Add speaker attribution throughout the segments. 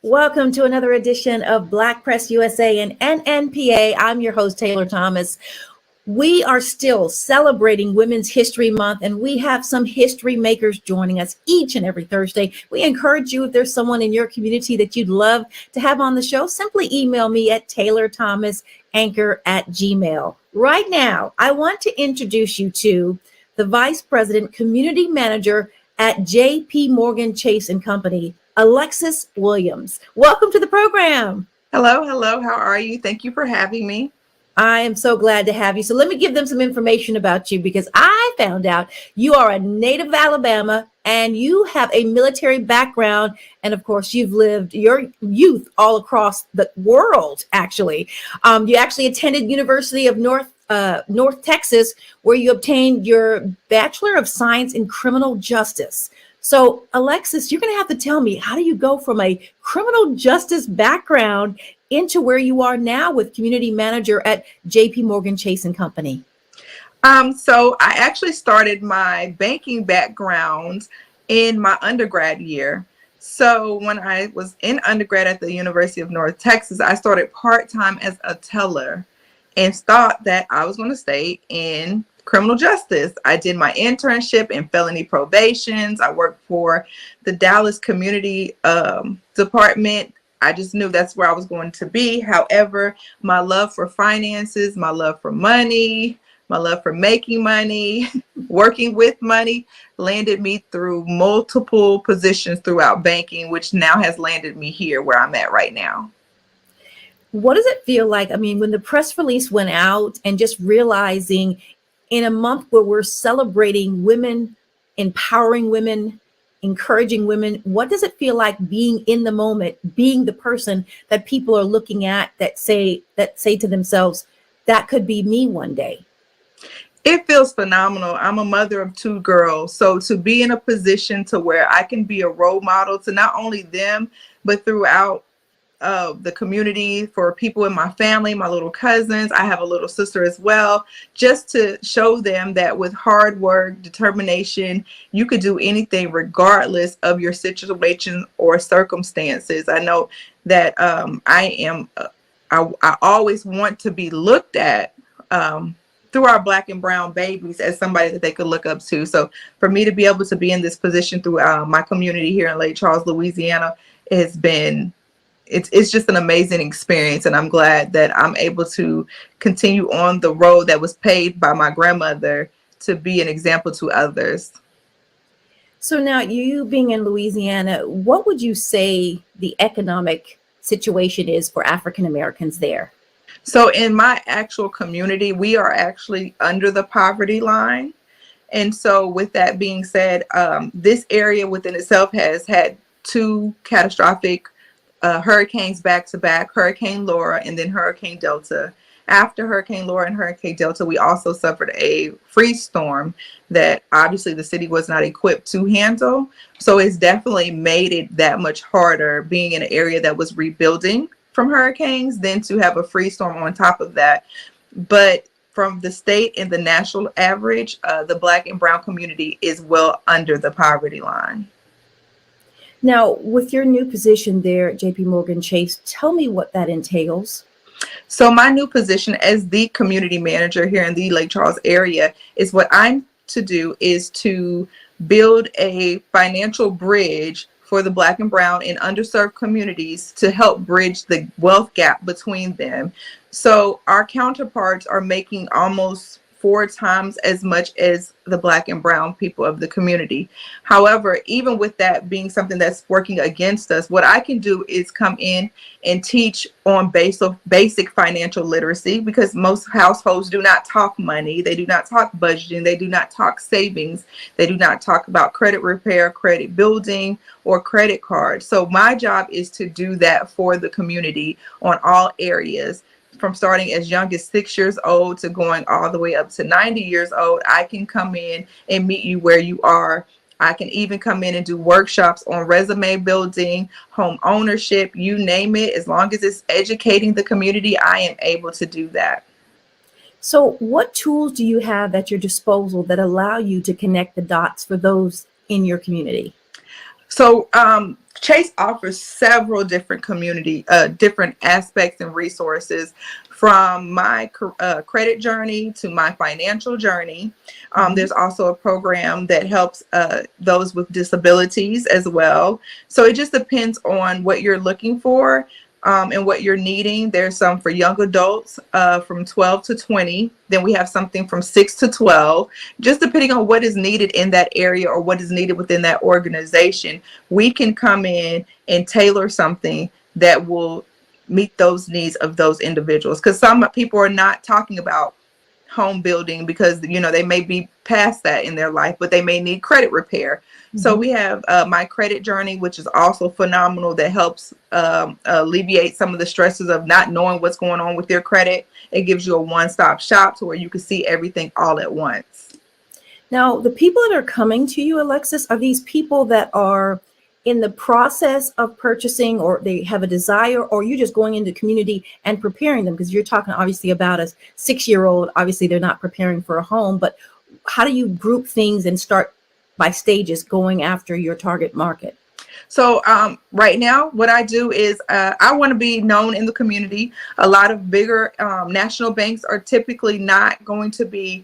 Speaker 1: Welcome to another edition of Black Press USA and NNPA. I'm your host, Taylor Thomas. We are still celebrating Women's History Month, and we have some history makers joining us each and every Thursday. We encourage you, if there's someone in your community that you'd love to have on the show, simply email me at taylorthomasanchor@gmail. Right now, I want to introduce you to the Vice President, Community Manager at JPMorgan Chase & Company, Alexius Williams. Welcome to the program.
Speaker 2: Hello. How are you? Thank you for having me.
Speaker 1: I am so glad to have you. So let me give them some information about you, because I found out you are a native of Alabama and you have a military background. And of course, you've lived your youth all across the world, actually. You actually attended University of North Texas, where you obtained your Bachelor of Science in Criminal Justice. So, Alexis, you're going to have to tell me, how do you go from a criminal justice background into where you are now with community manager at JPMorgan Chase & Company?
Speaker 2: So I actually started my banking background in my undergrad year. So when I was in undergrad at the University of North Texas, I started part-time as a teller and thought that I was going to stay in criminal justice. I did my internship in felony probations. I worked for the Dallas Community Department. I just knew that's where I was going to be. However, my love for finances, my love for money, my love for making money, working with money, landed me through multiple positions throughout banking, which now has landed me here where I'm at right now.
Speaker 1: What does it feel like? I mean, when the press release went out and just realizing in a month where we're celebrating women, empowering women, encouraging women, what does it feel like being in the moment, being the person that people are looking at that say to themselves, that could be me one day?
Speaker 2: It feels phenomenal. I'm a mother of two girls. So to be in a position to where I can be a role model to not only them, but throughout the community, for people in my family, my little cousins. I have a little sister as well, just to show them that with hard work, determination, you could do anything regardless of your situation or circumstances. I know that I always want to be looked at through our Black and brown babies as somebody that they could look up to. So for me to be able to be in this position through my community here in Lake Charles, Louisiana, has been it's just an amazing experience, and I'm glad that I'm able to continue on the road that was paved by my grandmother to be an example to others.
Speaker 1: So now, you being in Louisiana, what would you say the economic situation is for African Americans there?
Speaker 2: So in my actual community, we are actually under the poverty line. And so with that being said, this area within itself has had two catastrophic hurricanes back to back, Hurricane Laura and then Hurricane Delta. After Hurricane Laura and Hurricane Delta, we also suffered a freeze storm that obviously the city was not equipped to handle. So it's definitely made it that much harder being in an area that was rebuilding from hurricanes than to have a freeze storm on top of that. But from the state and the national average, the Black and brown community is well under the poverty line.
Speaker 1: Now, with your new position there at JPMorgan Chase, tell me what that entails.
Speaker 2: So my new position as the community manager here in the Lake Charles area is what I'm to do is to build a financial bridge for the Black and brown and underserved communities to help bridge the wealth gap between them. So our counterparts are making almost 4 times as much as the Black and brown people of the community. However, even with that being something that's working against us, what I can do is come in and teach on basic financial literacy, because most households do not talk money. They do not talk budgeting. They do not talk savings. They do not talk about credit repair, credit building, or credit cards. So my job is to do that for the community on all areas. From starting as young as 6 years old to going all the way up to 90 years old, I can come in and meet you where you are. I can even come in and do workshops on resume building, home ownership, you name it. As long as it's educating the community, I am able to do that.
Speaker 1: So what tools do you have at your disposal that allow you to connect the dots for those in your community?
Speaker 2: So Chase offers several different different aspects and resources, from my credit journey to my financial journey. There's also a program that helps those with disabilities as well. So it just depends on what you're looking for. And what you're needing. There's some for young adults from 12 to 20. Then we have something from 6 to 12, just depending on what is needed in that area or what is needed within that organization. We can come in and tailor something that will meet those needs of those individuals. Because some people are not talking about home building because, you know, they may be past that in their life, but they may need credit repair. So we have my credit journey, which is also phenomenal, that helps alleviate some of the stresses of not knowing what's going on with your credit. It gives you a one-stop shop to where you can see everything all at once.
Speaker 1: Now, the people that are coming to you, Alexis, are these people that are in the process of purchasing, or they have a desire, or you're just going into community and preparing them? Because you're talking obviously about a 6-year-old. Obviously, they're not preparing for a home, but how do you group things and start by stages going after your target market?
Speaker 2: So right now, what I do is I want to be known in the community. A lot of bigger national banks are typically not going to be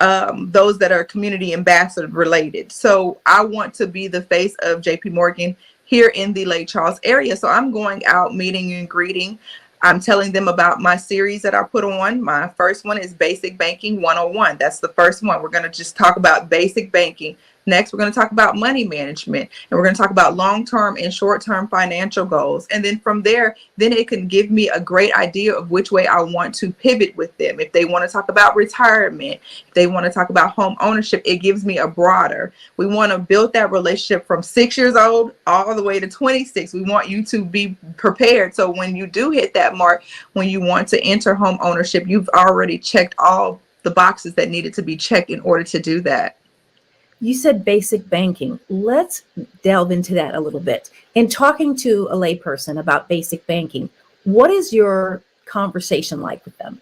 Speaker 2: those that are community ambassador related. So I want to be the face of JPMorgan here in the Lake Charles area. So I'm going out, meeting and greeting. I'm telling them about my series that I put on. My first one is Basic Banking 101. That's the first one. We're going to just talk about basic banking. Next, we're going to talk about money management, and we're going to talk about long-term and short-term financial goals. And then from there, then it can give me a great idea of which way I want to pivot with them. If they want to talk about retirement, if they want to talk about home ownership, it gives me a broader. We want to build that relationship from 6 years old all the way to 26. We want you to be prepared. So when you do hit that mark, when you want to enter home ownership, you've already checked all the boxes that needed to be checked in order to do that.
Speaker 1: You said basic banking. Let's delve into that a little bit. In talking to a layperson about basic banking, what is your conversation like with them?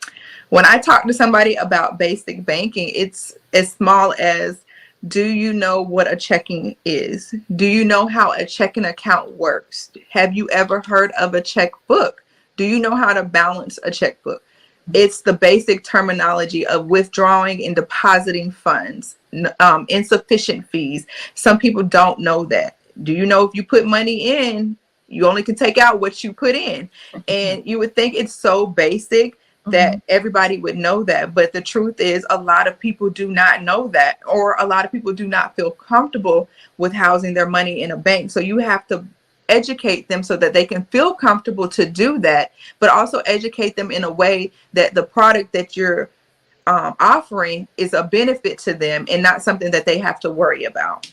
Speaker 2: When I talk to somebody about basic banking, it's as small as, do you know what a checking is? Do you know how a checking account works? Have you ever heard of a checkbook? Do you know how to balance a checkbook? It's the basic terminology of withdrawing and depositing funds, insufficient fees. Some people don't know that. Do you know if you put money in, you only can take out what you put in? And you would think it's so basic that everybody would know that. But the truth is, a lot of people do not know that, or a lot of people do not feel comfortable with housing their money in a bank. So you have to educate them so that they can feel comfortable to do that, but also educate them in a way that the product that you're offering is a benefit to them and not something that they have to worry about.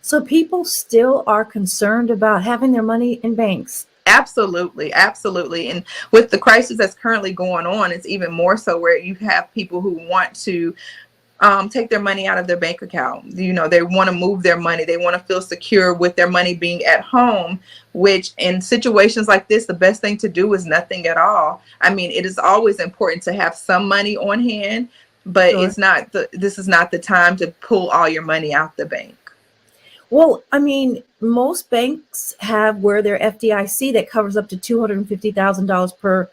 Speaker 1: So people still are concerned about having their money in banks.
Speaker 2: Absolutely. Absolutely. And with the crisis that's currently going on, it's even more so, where you have people who want to take their money out of their bank account. You know, they want to move their money. They want to feel secure with their money being at home, which in situations like this, the best thing to do is nothing at all. I mean, it is always important to have some money on hand, but
Speaker 1: Sure.
Speaker 2: This is not the time to pull all your money out the bank.
Speaker 1: Well, I mean, most banks have where their FDIC that covers up to $250,000 per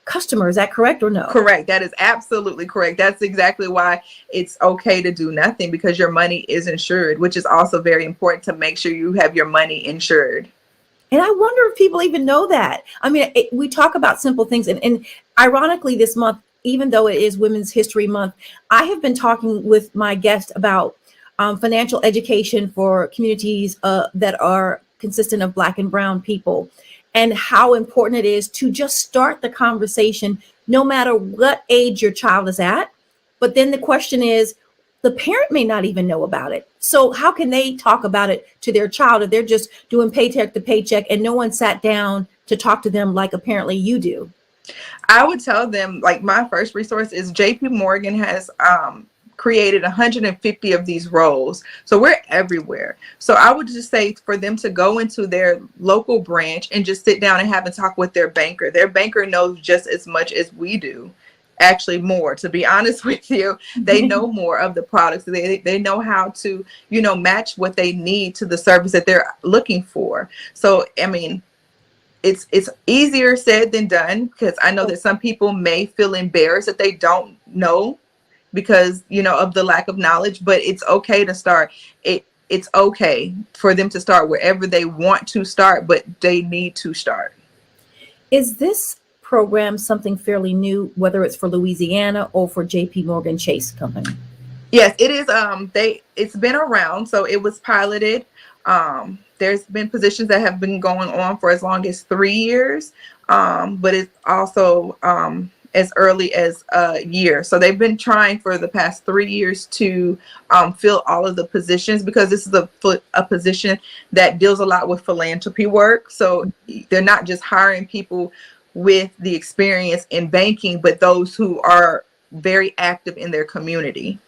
Speaker 1: customer. Is that correct or no?
Speaker 2: Correct. That is absolutely correct. That's exactly why it's okay to do nothing, because your money is insured, which is also very important, to make sure you have your money insured.
Speaker 1: And I wonder if people even know that. I mean, we talk about simple things. And ironically, this month, even though it is Women's History Month, I have been talking with my guest about financial education for communities that are consistent of Black and Brown people, and how important it is to just start the conversation no matter what age your child is at. But then the question is, the parent may not even know about it. So how can they talk about it to their child if they're just doing paycheck to paycheck and no one sat down to talk to them like apparently you do?
Speaker 2: I would tell them, like, my first resource is JPMorgan has created 150 of these roles. So we're everywhere. So I would just say for them to go into their local branch and just sit down and have a talk with their banker. Their banker knows just as much as we do actually more, to be honest with you. They know more of the products. They know how to, you know, match what they need to the service that they're looking for. So, I mean, it's easier said than done, because I know that some people may feel embarrassed that they don't know because, you know, of the lack of knowledge, but it's okay to start. It's okay for them to start wherever they want to start, but they need to start.
Speaker 1: Is this program something fairly new, whether it's for Louisiana or for JPMorgan Chase Company?
Speaker 2: Yes, it is. It's been around, so it was piloted. There's been positions that have been going on for as long as 3 years, but it's also as early as a year. So they've been trying for the past 3 years to fill all of the positions, because this is a position that deals a lot with philanthropy work. So they're not just hiring people with the experience in banking, but those who are very active in their community.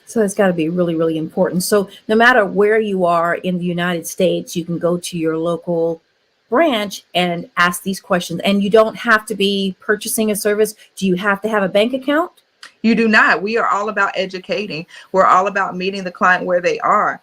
Speaker 1: So it's got to be really, really important. So no matter where you are in the United States, you can go to your local branch and ask these questions. And you don't have to be purchasing a service. Do you have to have a bank account?
Speaker 2: You do not. We are all about educating. We're all about meeting the client where they are.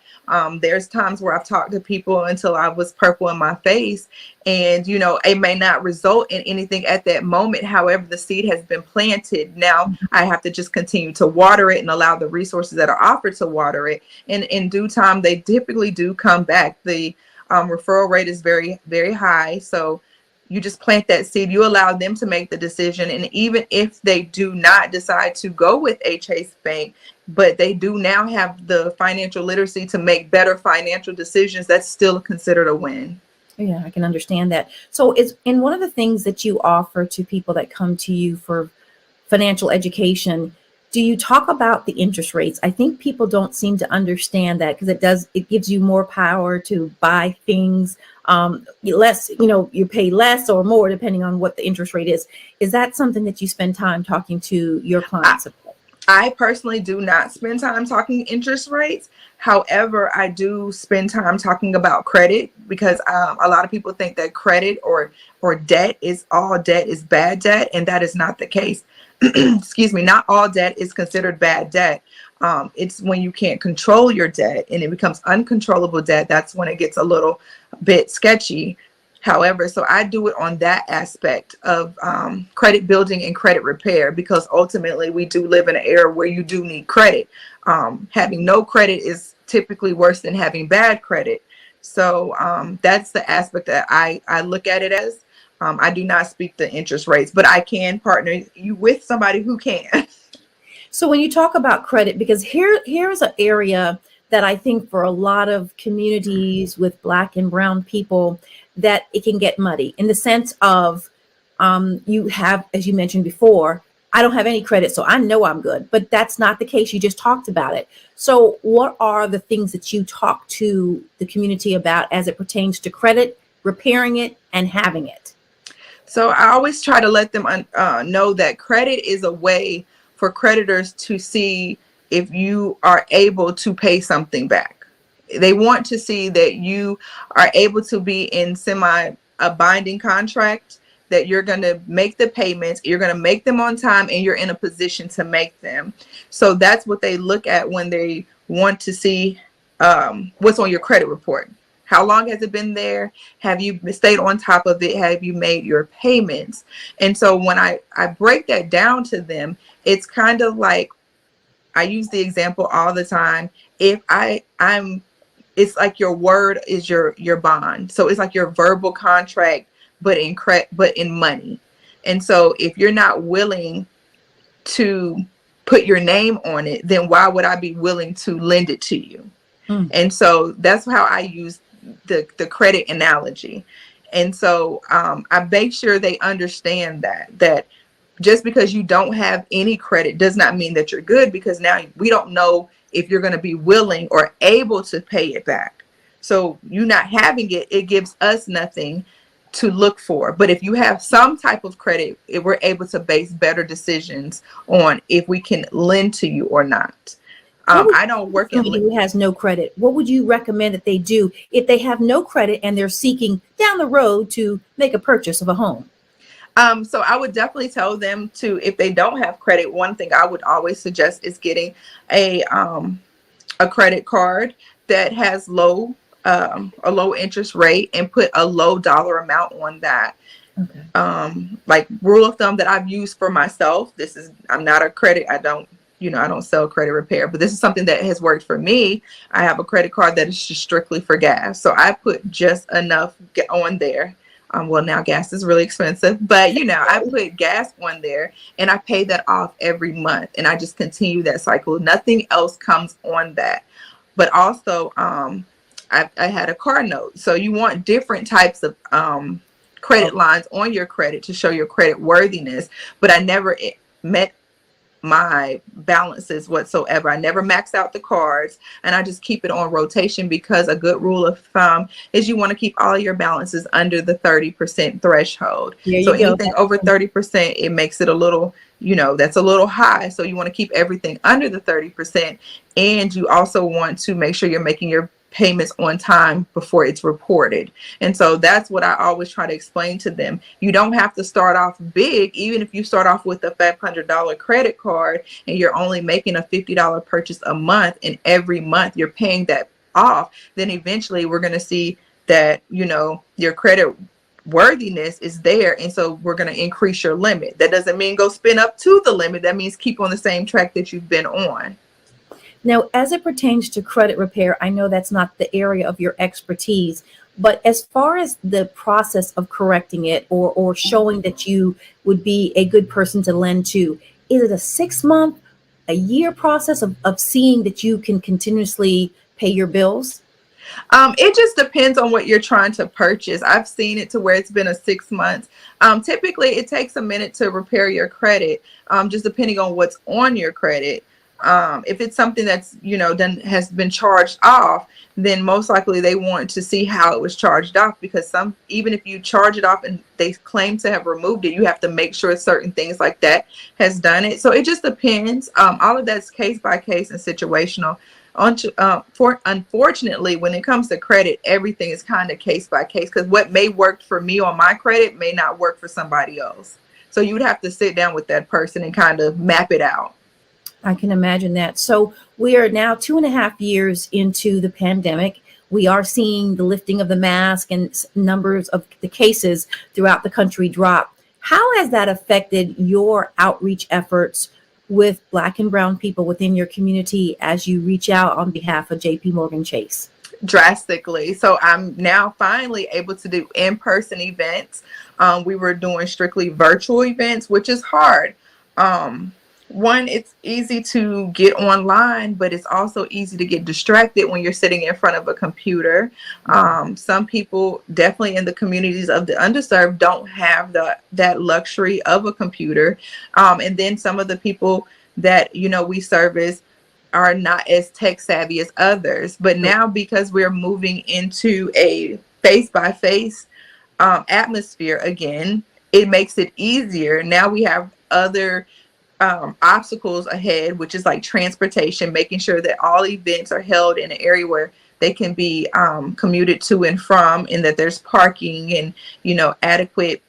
Speaker 2: There's times where I've talked to people until I was purple in my face, and, you know, it may not result in anything at that moment. However, the seed has been planted. Now I have to just continue to water it and allow the resources that are offered to water it. And in due time, they typically do come back. The referral rate is very, very high. So you just plant that seed, you allow them to make the decision. And even if they do not decide to go with a Chase Bank, but they do now have the financial literacy to make better financial decisions, that's still considered a win.
Speaker 1: Yeah, I can understand that. So in one of the things that you offer to people that come to you for financial education, do you talk about the interest rates? I think people don't seem to understand that, because it gives you more power to buy things less, you know, you pay less or more depending on what the interest rate is. Is that something that you spend time talking to your clients about?
Speaker 2: I personally do not spend time talking interest rates. However, I do spend time talking about credit, because a lot of people think that credit or debt is bad debt, and that is not the case. Excuse me, not all debt is considered bad debt. It's when you can't control your debt and it becomes uncontrollable debt, that's when it gets a little bit sketchy. However, so I do it on that aspect of credit building and credit repair, because ultimately we do live in an era where you do need credit. Having no credit is typically worse than having bad credit. So that's the aspect that I look at it as. I do not speak the interest rates, but I can partner you with somebody who can.
Speaker 1: So when you talk about credit, because here's an area that I think for a lot of communities with Black and brown people, that it can get muddy in the sense of you have, as you mentioned before, I don't have any credit, so I know I'm good. But that's not the case. You just talked about it. So what are the things that you talk to the community about as it pertains to credit, repairing it, and having it?
Speaker 2: So I always try to let them know that credit is a way for creditors to see if you are able to pay something back. They want to see that you are able to be in a binding contract, that you're going to make the payments, you're going to make them on time, and you're in a position to make them. So that's what they look at when they want to see what's on your credit report. How long has it been there? Have you stayed on top of it? Have you made your payments? And so when I break that down to them, it's kind of like, I use the example all the time. If it's like your word is your bond. So it's like your verbal contract, but in money. And so if you're not willing to put your name on it, then why would I be willing to lend it to you? And so that's how I use the credit analogy. And so I make sure they understand that just because you don't have any credit does not mean that you're good, because now we don't know if you're going to be willing or able to pay it back. So you not having it gives us nothing to look for. But if you have some type of credit, we're able to base better decisions on if we can lend to you or not. I don't work in
Speaker 1: somebody who has no credit. What would you recommend that they do if they have no credit and they're seeking down the road to make a purchase of a home?
Speaker 2: So I would definitely tell them to, if they don't have credit, one thing I would always suggest is getting a credit card that has a low interest rate, and put a low dollar amount on that.
Speaker 1: Okay.
Speaker 2: Like rule of thumb that I've used for myself. I'm not a credit. I don't sell credit repair, but this is something that has worked for me. I have a credit card that is just strictly for gas. So I put just enough on there. Well, now gas is really expensive, but I put gas on there and I pay that off every month, and I just continue that cycle. Nothing else comes on that. But also, I had a car note. So you want different types of credit lines on your credit to show your credit worthiness. But I never met my balances whatsoever. I never max out the cards, and I just keep it on rotation, because a good rule of thumb is you want to keep all your balances under the 30% threshold. So anything over 30%, it makes it a little, that's a little high. So you want to keep everything under the 30%. And you also want to make sure you're making your payments on time before it's reported. And so that's what I always try to explain to them. You don't have to start off big. Even if you start off with a $500 credit card and you're only making a $50 purchase a month, and every month you're paying that off, then eventually we're going to see that, your credit worthiness is there. And so we're going to increase your limit. That doesn't mean go spin up to the limit. That means keep on the same track that you've been on.
Speaker 1: Now, as it pertains to credit repair, I know that's not the area of your expertise, but as far as the process of correcting it or showing that you would be a good person to lend to, is it a 6-month, a year process of seeing that you can continuously pay your bills?
Speaker 2: It just depends on what you're trying to purchase. I've seen it to where it's been a 6 months. Typically, it takes a minute to repair your credit, just depending on what's on your credit. If it's something that's, has been charged off, then most likely they want to see how it was charged off, because even if you charge it off and they claim to have removed it, you have to make sure certain things like that has done it. So it just depends. All of that's case by case and situational. Unfortunately, when it comes to credit, everything is kind of case by case, because what may work for me on my credit may not work for somebody else. So you would have to sit down with that person and kind of map it out.
Speaker 1: I can imagine that. So we are now 2.5 years into the pandemic. We are seeing the lifting of the mask, and numbers of the cases throughout the country drop. How has that affected your outreach efforts with Black and Brown people within your community as you reach out on behalf of JPMorgan Chase?
Speaker 2: Drastically. So I'm now finally able to do in-person events. We were doing strictly virtual events, which is hard. One, it's easy to get online, but it's also easy to get distracted when you're sitting in front of a computer. Some people definitely in the communities of the underserved don't have that luxury of a computer. And then some of the people that, we service are not as tech savvy as others. But now, because we're moving into a face-by-face atmosphere again, it makes it easier. Now we have other obstacles ahead, which is like transportation, making sure that all events are held in an area where they can be commuted to and from, and that there's parking and, adequate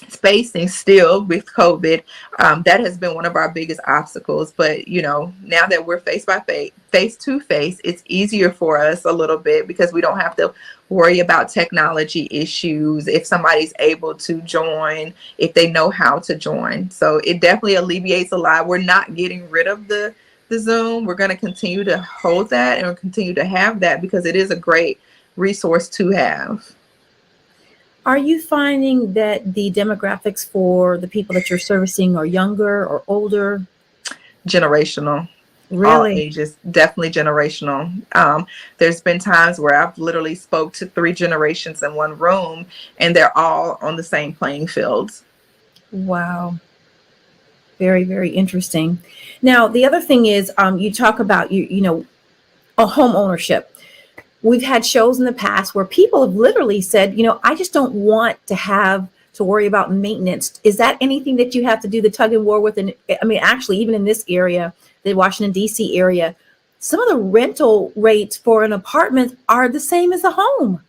Speaker 2: spacing still with COVID. That has been one of our biggest obstacles. But, now that we're face to face, it's easier for us a little bit, because we don't have to worry about technology issues, if somebody's able to join, if they know how to join. So it definitely alleviates a lot. We're not getting rid of the Zoom. We're going to continue to hold that and continue to have that, because it is a great resource to have.
Speaker 1: Are you finding that the demographics for the people that you're servicing are younger or older?
Speaker 2: Generational.
Speaker 1: Really?
Speaker 2: All ages, definitely generational. There's been times where I've literally spoke to 3 generations in one room, and they're all on the same playing field.
Speaker 1: Wow. Very, very interesting. Now, the other thing is, you talk about, a home ownership. We've had shows in the past where people have literally said, I just don't want to have to worry about maintenance. Is that anything that you have to do the tug and war with? And I mean, actually, even in this area, the Washington, D.C. area, some of the rental rates for an apartment are the same as a home.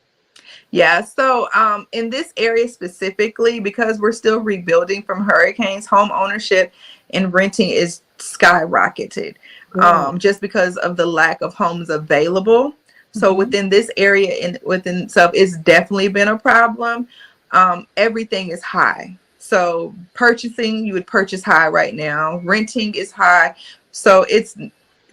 Speaker 2: Yeah, so in this area specifically, because we're still rebuilding from hurricanes, home ownership and renting is skyrocketed,
Speaker 1: Right.
Speaker 2: just because of the lack of homes available. So
Speaker 1: Mhm.
Speaker 2: within this area and within itself, it's definitely been a problem. Everything is high. So purchasing, you would purchase high right now. Renting is high. So it's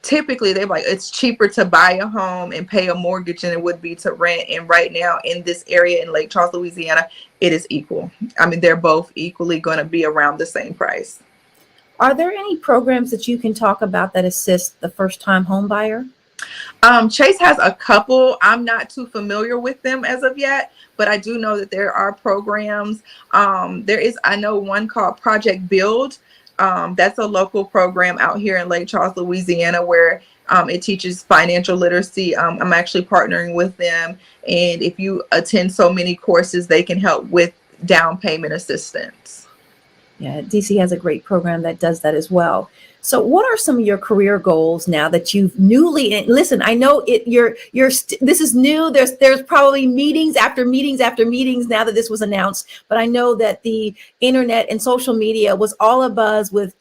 Speaker 2: typically they're like it's cheaper to buy a home and pay a mortgage than it would be to rent, and right now in this area in Lake Charles, Louisiana, it is equal. I mean, they're both equally going to be around the same price.
Speaker 1: Are there any programs that you can talk about that assist the first time home buyer?
Speaker 2: Chase has a couple. I'm not too familiar with them as of yet, but I do know that there are programs. There is, I know, one called Project Build. That's a local program out here in Lake Charles, Louisiana, where it teaches financial literacy. I'm actually partnering with them, and if you attend so many courses, they can help with down payment assistance.
Speaker 1: Yeah, DC has a great program that does that as well. So, what are some of your career goals now that you've newly? And listen, I know it. This is new. There's probably meetings after meetings after meetings now that this was announced. But I know that the internet and social media was all abuzz with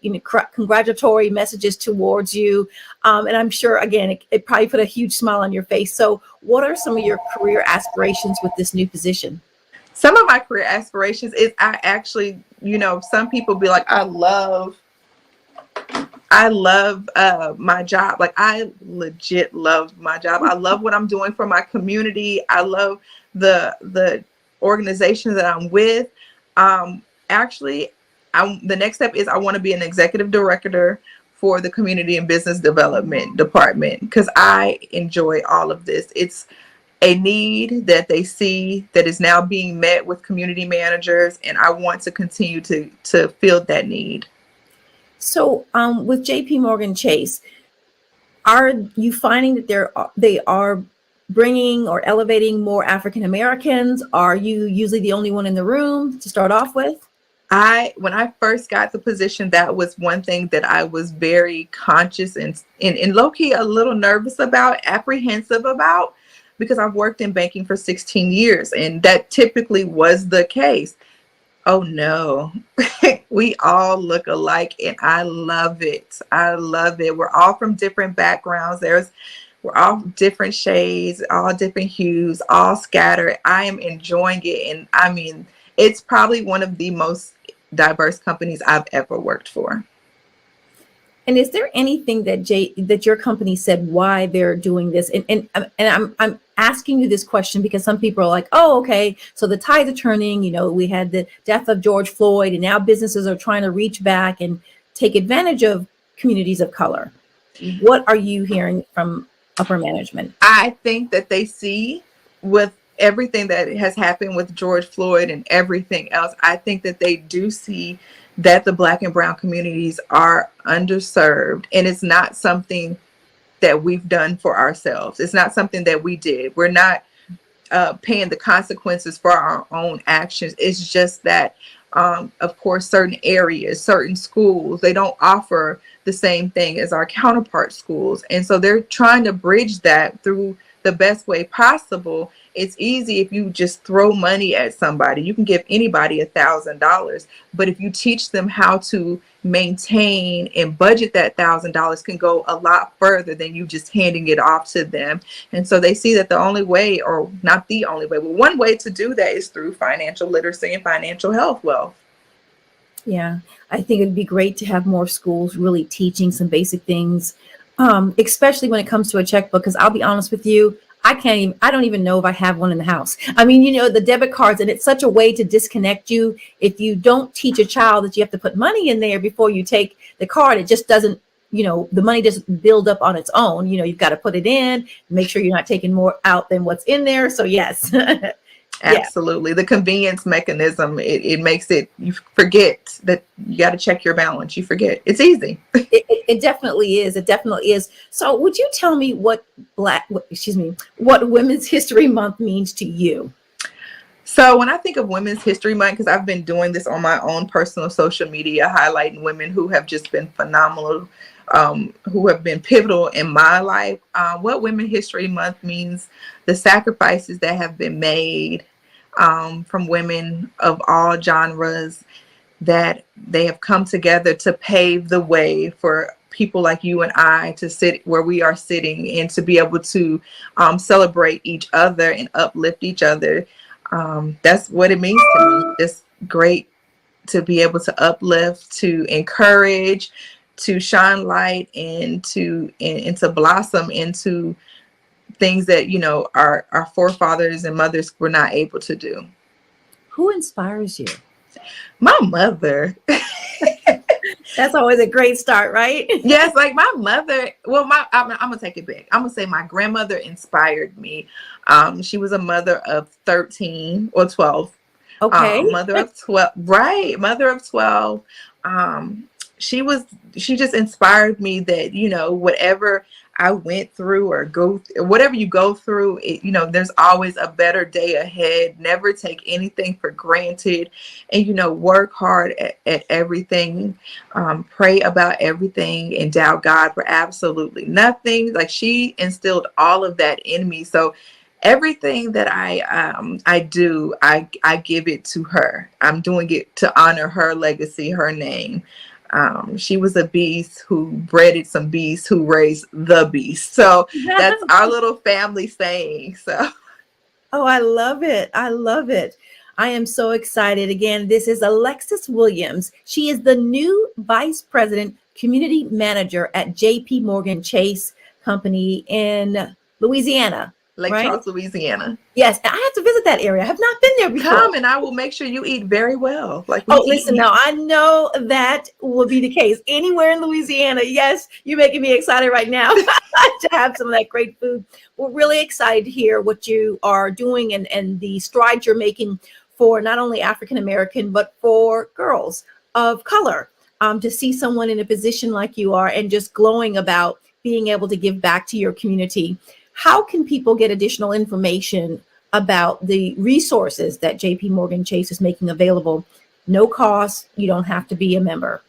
Speaker 1: congratulatory messages towards you, and I'm sure again it probably put a huge smile on your face. So, what are some of your career aspirations with this new position?
Speaker 2: Some of my career aspirations is I actually, some people be like, I love my job. Like, I legit love my job. I love what I'm doing for my community. I love the organization that I'm with. Actually, the next step is I want to be an executive director for the community and business development department, because I enjoy all of this. It's a need that they see that is now being met with community managers, and I want to continue to fill that need.
Speaker 1: So, with JPMorgan Chase, are you finding that they are bringing or elevating more African Americans? Are you usually the only one in the room to start off with?
Speaker 2: When I first got the position, that was one thing that I was very conscious and low-key a little nervous about, apprehensive about, because I've worked in banking for 16 years, and that typically was the case. Oh no, we all look alike, and I love it. I love it. We're all from different backgrounds. We're all different shades, all different hues, all scattered. I am enjoying it, and I mean, it's probably one of the most diverse companies I've ever worked for.
Speaker 1: And is there anything that your company said why they're doing this? And I'm asking you this question because some people are like, oh, okay, so the tides are turning. We had the death of George Floyd, and now businesses are trying to reach back and take advantage of communities of color. What are you hearing from upper management?
Speaker 2: I think that they see, with everything that has happened with George Floyd and everything else, I think that they do see that the Black and brown communities are underserved, and it's not something that we've done for ourselves. It's not something that we did. We're not paying the consequences for our own actions. It's just that, of course, certain areas, certain schools, they don't offer the same thing as our counterpart schools. And so they're trying to bridge that through the best way possible. It's easy if you just throw money at somebody. You can give anybody $1,000, but if you teach them how to maintain and budget, that $1,000 can go a lot further than you just handing it off to them. And so they see that the only way, or not the only way, but one way to do that is through financial literacy and financial health wealth.
Speaker 1: Yeah, I think it'd be great to have more schools really teaching some basic things, especially when it comes to a checkbook. Because I'll be honest with you, I don't even know if I have one in the house. I mean, the debit cards, and it's such a way to disconnect you. If you don't teach a child that you have to put money in there before you take the card, it just doesn't, the money doesn't build up on its own. You've got to put it in, make sure you're not taking more out than what's in there. So yes.
Speaker 2: Absolutely. The convenience mechanism, it makes it, you forget that you got to check your balance. You forget. It's easy.
Speaker 1: It definitely is. It definitely is. So would you tell me what Women's History Month means to you?
Speaker 2: So when I think of Women's History Month, because I've been doing this on my own personal social media, highlighting women who have just been phenomenal who have been pivotal in my life. What Women History Month means, the sacrifices that have been made from women of all genres, that they have come together to pave the way for people like you and I to sit where we are sitting, and to be able to celebrate each other and uplift each other. That's what it means to me. It's great to be able to uplift, to encourage, to shine light, and to blossom into things that, you know, our forefathers and mothers were not able to do.
Speaker 1: Who inspires you?
Speaker 2: My mother.
Speaker 1: That's always a great start, right?
Speaker 2: Yes, like my mother. Well, I'm gonna take it back. I'm gonna say my grandmother inspired me. She was a mother of 13 or 12.
Speaker 1: Okay.
Speaker 2: Mother of 12. Right, mother of 12. She just inspired me that, you know, whatever I went through or whatever you go through, you know, there's always a better day ahead. Never take anything for granted, and, you know, work hard at everything, pray about everything, and doubt God for absolutely nothing. Like, she instilled all of that in me. So everything that I do, I give it to her. I'm doing it to honor her legacy, her name. She was a beast who bred some beasts who raised the beast. So that's our little family saying. So,
Speaker 1: oh, I love it. I love it. I am so excited. Again, this is Alexius Williams. She is the new Vice President, Community Manager at JPMorgan Chase Company in Louisiana.
Speaker 2: Lake Charles, Louisiana.
Speaker 1: Yes, I have to visit that area. I have not been there before.
Speaker 2: Come, and I will make sure you eat very well.
Speaker 1: Listen, now I know that will be the case anywhere in Louisiana. Yes, you're making me excited right now to have some of that great food. We're really excited to hear what you are doing and the strides you're making for not only African American, but for girls of color. To see someone in a position like you are and just glowing about being able to give back to your community. How can people get additional information about the resources that JPMorgan Chase is making available? No cost. You don't have to be a member.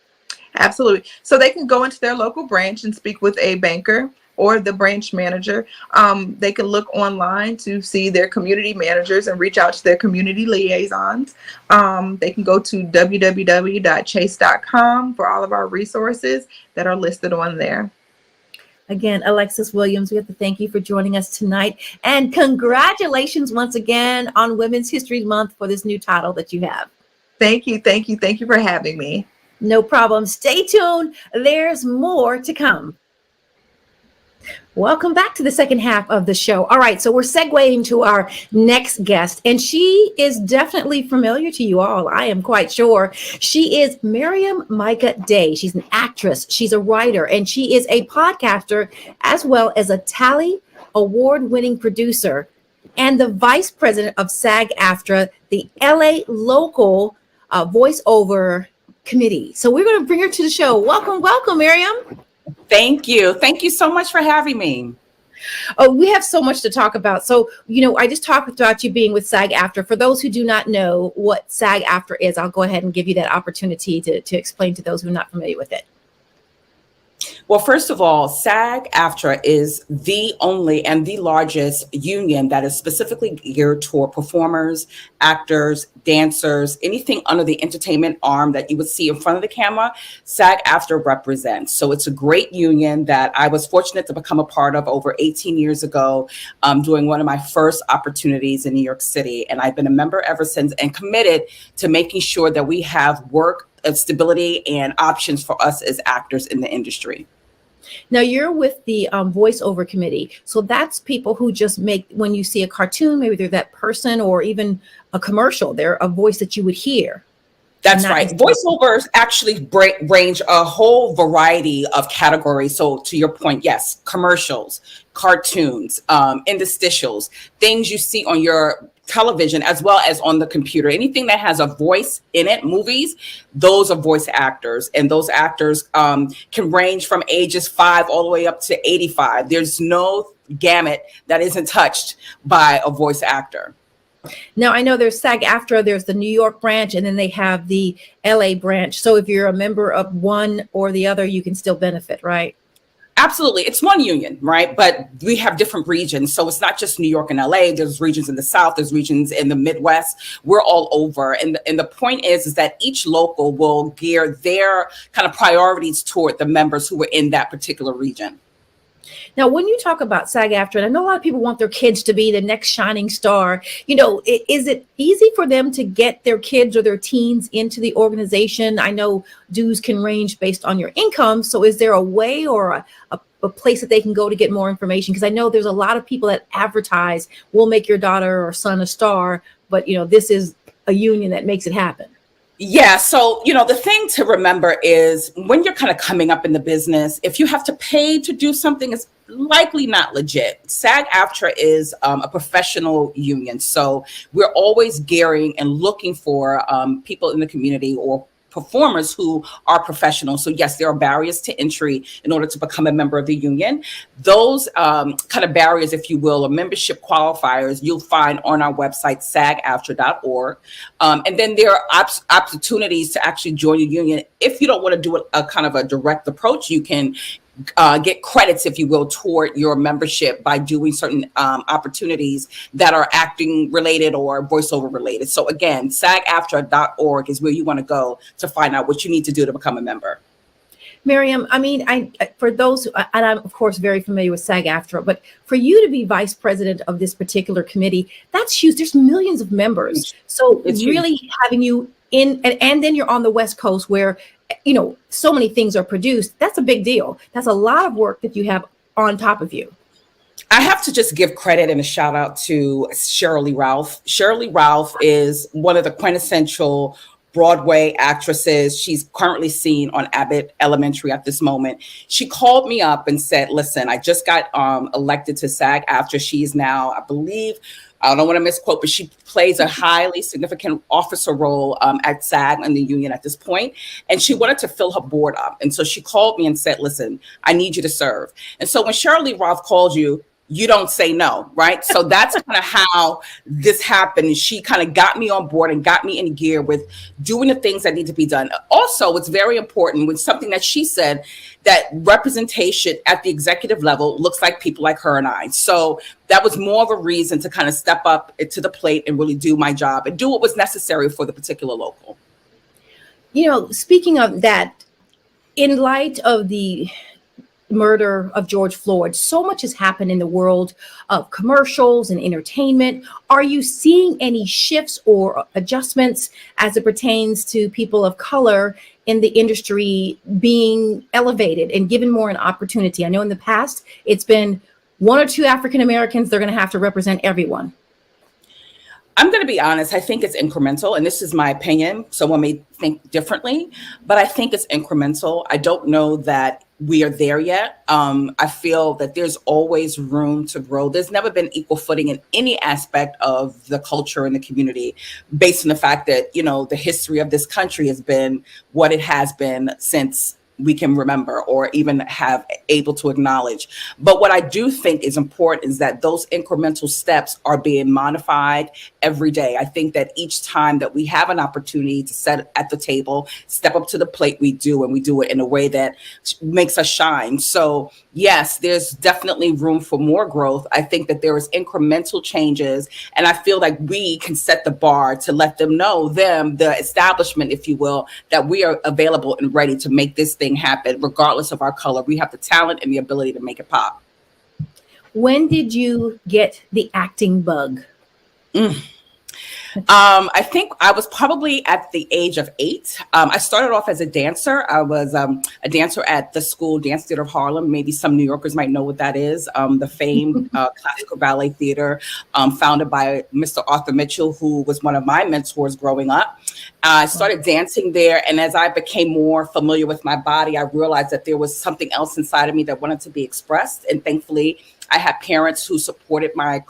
Speaker 2: Absolutely. So they can go into their local branch and speak with a banker or the branch manager. They can look online to see their community managers and reach out to their community liaisons. They can go to www.chase.com for all of our resources that are listed on there.
Speaker 1: Again, Alexius Williams, we have to thank you for joining us tonight. And congratulations once again on Women's History Month for this new title that you have.
Speaker 2: Thank you. Thank you. Thank you for having me.
Speaker 1: No problem. Stay tuned. There's more to come. Welcome back to the second half of the show. All right, so we're segueing to our next guest, and she is definitely familiar to you all. I am quite sure. She is Miriam Micah Day. She's an actress, she's a writer, and she is a podcaster, as well as a Tally award-winning producer and the vice president of SAG-AFTRA, the LA local voiceover committee. So we're going to bring her to the show. Welcome, Miriam.
Speaker 3: Thank you. Thank you so much for having me.
Speaker 1: Oh, we have so much to talk about. So, you know, I just talked about you being with SAG-AFTRA. For those who do not know what SAG-AFTRA is, I'll go ahead and give you that opportunity to explain to those who are not familiar with it.
Speaker 3: Well, first of all, SAG-AFTRA is the only and the largest union that is specifically geared toward performers, actors, dancers, anything under the entertainment arm that you would see in front of the camera, SAG-AFTRA represents. So it's a great union that I was fortunate to become a part of over 18 years ago, during one of my first opportunities in New York City. And I've been a member ever since and committed to making sure that we have work stability and options for us as actors in the industry.
Speaker 1: Now you're with the voiceover committee. So that's people who just make, when you see a cartoon, maybe they're that person, or even a commercial, they're a voice that you would hear.
Speaker 3: That's right. Voiceovers actually range a whole variety of categories. So to your point, yes, commercials, cartoons, interstitials, things you see on your television as well as on the computer, anything that has a voice in it, movies, those are voice actors. And those actors can range from ages 5 all the way up to 85. There's no gamut that isn't touched by a voice actor.
Speaker 1: Now, I know there's SAG-AFTRA, there's the New York branch, and then they have the LA branch. So if you're a member of one or the other, you can still benefit, right?
Speaker 3: Absolutely. It's one union, right? But we have different regions. So it's not just New York and LA. There's regions in the South. There's regions in the Midwest. We're all over. And the point is that each local will gear their kind of priorities toward the members who are in that particular region.
Speaker 1: Now, when you talk about SAG-AFTRA, and I know a lot of people want their kids to be the next shining star, you know, is it easy for them to get their kids or their teens into the organization? I know dues can range based on your income. So is there a way or a place that they can go to get more information? Because I know there's a lot of people that advertise, we'll make your daughter or son a star, but, you know, this is a union that makes it happen.
Speaker 3: Yeah. So, you know, the thing to remember is when you're kind of coming up in the business, if you have to pay to do something, it's likely not legit. SAG-AFTRA is a professional union. So we're always gearing and looking for people in the community or performers who are professionals. So yes, there are barriers to entry in order to become a member of the union. Those kind of barriers, if you will, or membership qualifiers, you'll find on our website, sagaftra.org. And then there are opportunities to actually join a union. If you don't want to do a kind of a direct approach, you can get credits, if you will, toward your membership by doing certain opportunities that are acting related or voiceover related. So again, sagaftra.org is where you want to go to find out what you need to do to become a member.
Speaker 1: Miriam, I mean, for those, and I'm of course very familiar with SAG-AFTRA, but for you to be vice president of this particular committee, that's huge. There's millions of members. So it's really huge. Having you in, and then you're on the West Coast where, you know, so many things are produced. That's a big deal. That's a lot of work that you have on top of you.
Speaker 3: I have to just give credit and a shout out to Shirley Ralph. Shirley Ralph is one of the quintessential Broadway actresses. She's currently seen on Abbott Elementary at this moment. She called me up and said, listen, I just got elected to SAG-AFTRA. She is now, I believe, I don't want to misquote, but she plays a highly significant officer role at SAG and the union at this point. And she wanted to fill her board up. And so she called me and said, listen, I need you to serve. And so when Shirley Roth called you, you don't say no, right? So that's kind of how this happened. She kind of got me on board and got me in gear with doing the things that need to be done. Also, it's very important with something that she said, that representation at the executive level looks like people like her and I. So that was more of a reason to kind of step up to the plate and really do my job and do what was necessary for the particular local.
Speaker 1: You know, speaking of that, in light of the murder of George Floyd, so much has happened in the world of commercials and entertainment. Are you seeing any shifts or adjustments as it pertains to people of color in the industry being elevated and given more an opportunity? I know in the past it's been one or two African Americans, they're going to have to represent everyone.
Speaker 3: I'm going to be honest. I think it's incremental, and this is my opinion. Someone may think differently, but I think it's incremental. I don't know that we are there yet. I feel that there's always room to grow. There's never been equal footing in any aspect of the culture and the community, based on the fact that, you know, the history of this country has been what it has been since we can remember or even have able to acknowledge. But what I do think is important is that those incremental steps are being modified every day. I think that each time that we have an opportunity to sit at the table, step up to the plate, we do, and we do it in a way that makes us shine. So yes, there's definitely room for more growth. I think that there is incremental changes, and I feel like we can set the bar to let them know, the establishment, if you will, that we are available and ready to make this thing happen, regardless of our color. We have the talent and the ability to make it pop.
Speaker 1: When did you get the acting bug?
Speaker 3: I think I was probably at the age of 8. I started off as a dancer. I was a dancer at the School Dance Theater of Harlem. Maybe some New Yorkers might know what that is. The famed classical ballet theater founded by Mr. Arthur Mitchell, who was one of my mentors growing up. I started dancing there. And as I became more familiar with my body, I realized that there was something else inside of me that wanted to be expressed. And thankfully, I had parents who supported my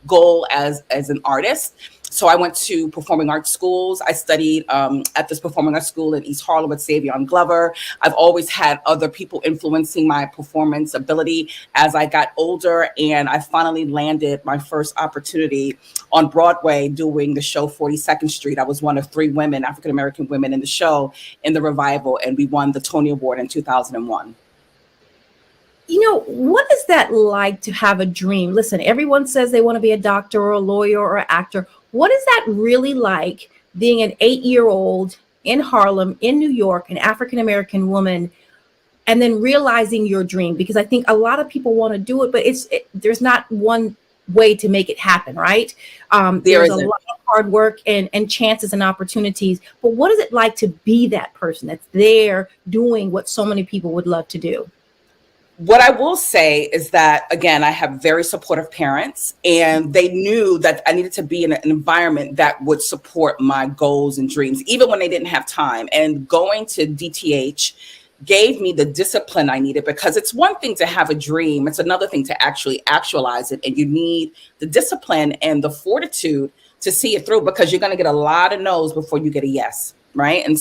Speaker 3: goal as an artist. So I went to performing arts schools. I studied at this performing arts school in East Harlem with Savion Glover. I've always had other people influencing my performance ability as I got older. And I finally landed my first opportunity on Broadway doing the show 42nd Street. I was one of 3 women, African-American women in the show in the revival, and we won the Tony Award in 2001.
Speaker 1: You know, what is that like to have a dream? Listen, everyone says they want to be a doctor or a lawyer or an actor. What is that really like being an 8-year-old in Harlem, in New York, an African-American woman, and then realizing your dream? Because I think a lot of people want to do it, but there's not one way to make it happen, right? There's a lot of hard work and chances and opportunities. But what is it like to be that person that's there doing what so many people would love to do?
Speaker 3: What I will say is that, again, I have very supportive parents, and they knew that I needed to be in an environment that would support my goals and dreams, even when they didn't have time. And going to DTH gave me the discipline I needed, because it's one thing to have a dream. It's another thing to actually actualize it. And you need the discipline and the fortitude to see it through, because you're going to get a lot of no's before you get a yes. Right. And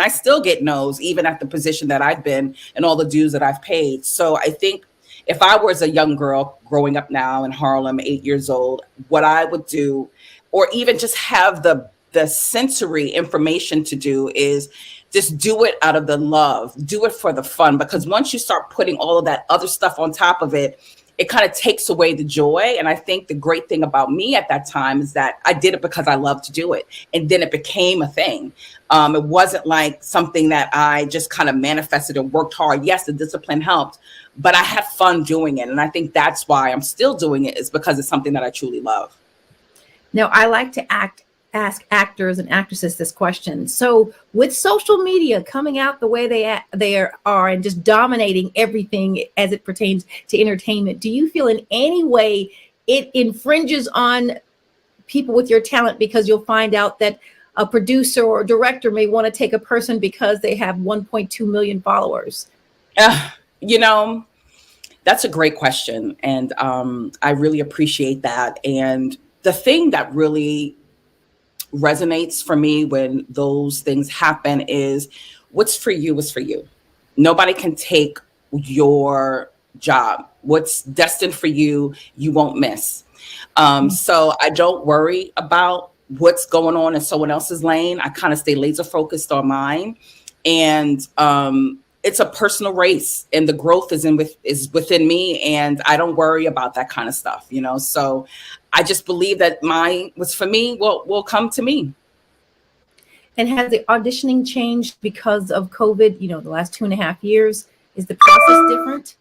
Speaker 3: I still get no's, even at the position that I've been and all the dues that I've paid. So I think if I was a young girl growing up now in Harlem, 8 years old, what I would do, or even just have the sensory information to do, is just do it out of the love, do it for the fun. Because once you start putting all of that other stuff on top of it, it kind of takes away the joy. And I think the great thing about me at that time is that I did it because I loved to do it. And then it became a thing. It wasn't like something that I just kind of manifested and worked hard. Yes, the discipline helped, but I had fun doing it. And I think that's why I'm still doing it, is because it's something that I truly love.
Speaker 1: Now, I like to ask actors and actresses this question. So with social media coming out the way they are and just dominating everything as it pertains to entertainment, do you feel in any way it infringes on people with your talent? Because you'll find out that a producer or director may want to take a person because they have 1.2 million followers.
Speaker 3: You know, that's a great question. And I really appreciate that. And the thing that really resonates for me when those things happen is, what's for you is for you. Nobody can take your job. What's destined for you, you won't miss. So I don't worry about what's going on in someone else's lane. I kind of stay laser focused on mine. And it's a personal race, and the growth is within me, and I don't worry about that kind of stuff, you know. So I just believe that what's for me will come to me.
Speaker 1: And has the auditioning changed because of COVID? You know, the last 2.5 years, is the process different?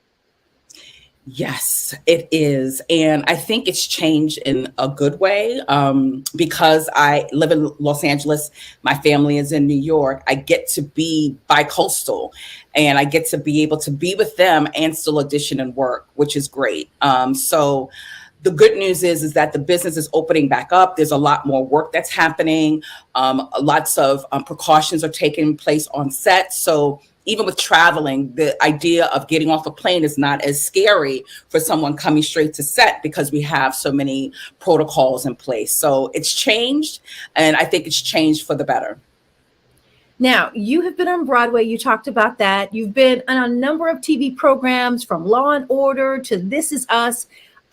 Speaker 3: Yes, it is. And I think it's changed in a good way, because I live in Los Angeles. My family is in New York. I get to be bi-coastal, and I get to be able to be with them and still audition and work, which is great. So the good news is that the business is opening back up. There's a lot more work that's happening. Lots of precautions are taking place on set. So even with traveling, the idea of getting off a plane is not as scary for someone coming straight to set, because we have so many protocols in place. So it's changed, and I think it's changed for the better.
Speaker 1: Now, you have been on Broadway. You talked about that. You've been on a number of TV programs, from Law and Order to This Is Us.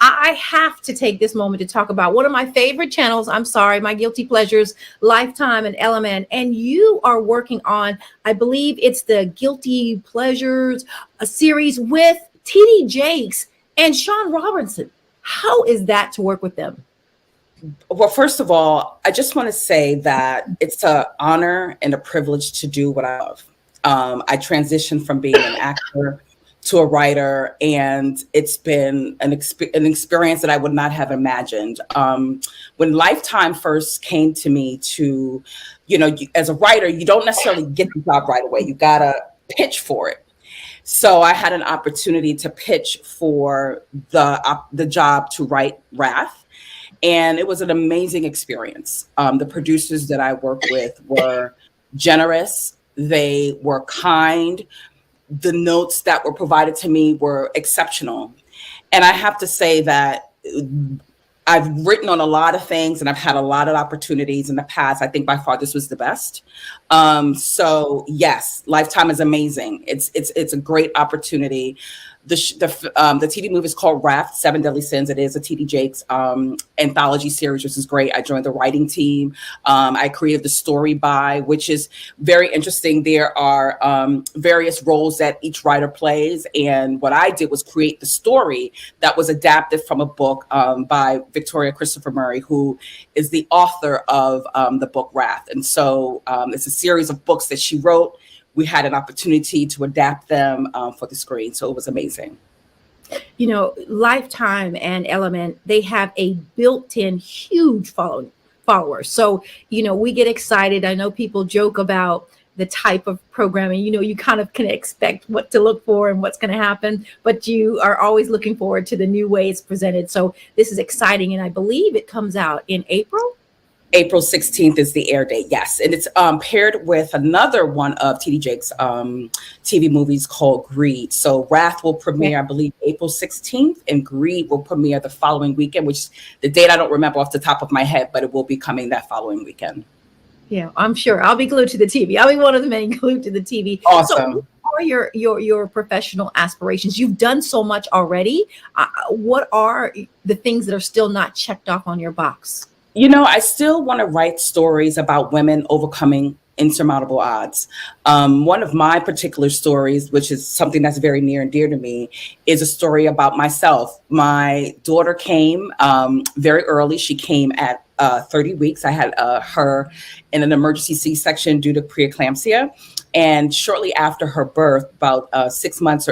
Speaker 1: I have to take this moment to talk about one of my favorite channels. I'm sorry, my guilty pleasures, Lifetime and Element. And you are working on, I believe it's the Guilty Pleasures, a series with T.D. Jakes and Sean Robinson. How is that to work with them?
Speaker 3: Well, first of all, I just want to say that it's an honor and a privilege to do what I love. I transitioned from being an actor to a writer, and it's been an experience that I would not have imagined. When Lifetime first came to me to, as a writer, you don't necessarily get the job right away. You gotta pitch for it. So I had an opportunity to pitch for the job to write Wrath, and it was an amazing experience. The producers that I worked with were generous. They were kind. The notes that were provided to me were exceptional. And I have to say that I've written on a lot of things and I've had a lot of opportunities in the past. I think by far this was the best. So yes, Lifetime is amazing. It's a great opportunity. The TV movie is called Wrath, Seven Deadly Sins. It is a TD Jakes anthology series, which is great. I joined the writing team. I created the story by, which is very interesting. There are various roles that each writer plays. And what I did was create the story that was adapted from a book by Victoria Christopher Murray, who is the author of the book Wrath. And so it's a series of books that she wrote. We had an opportunity to adapt them for the screen. So it was amazing.
Speaker 1: You know, Lifetime and Element, they have a built-in huge followers. So, you know, we get excited. I know people joke about the type of programming, you know, you kind of can expect what to look for and what's going to happen, but you are always looking forward to the new way it's presented. So this is exciting. And I believe it comes out in April.
Speaker 3: April 16th is the air date, yes. And it's paired with another one of TD Jakes' TV movies called Greed. So Wrath will premiere, I believe, April 16th, and Greed will premiere the following weekend, which the date I don't remember off the top of my head, but it will be coming that following weekend.
Speaker 1: Yeah, I'm sure. I'll be glued to the TV. I'll be one of the men glued to the TV.
Speaker 3: Awesome.
Speaker 1: So what are your professional aspirations? You've done so much already. What are the things that are still not checked off on your box?
Speaker 3: You know, I still want to write stories about women overcoming insurmountable odds. One of my particular stories, which is something that's very near and dear to me, is a story about myself. My daughter came very early. She came at 30 weeks. I had her in an emergency C-section due to preeclampsia. And shortly after her birth, about 8 months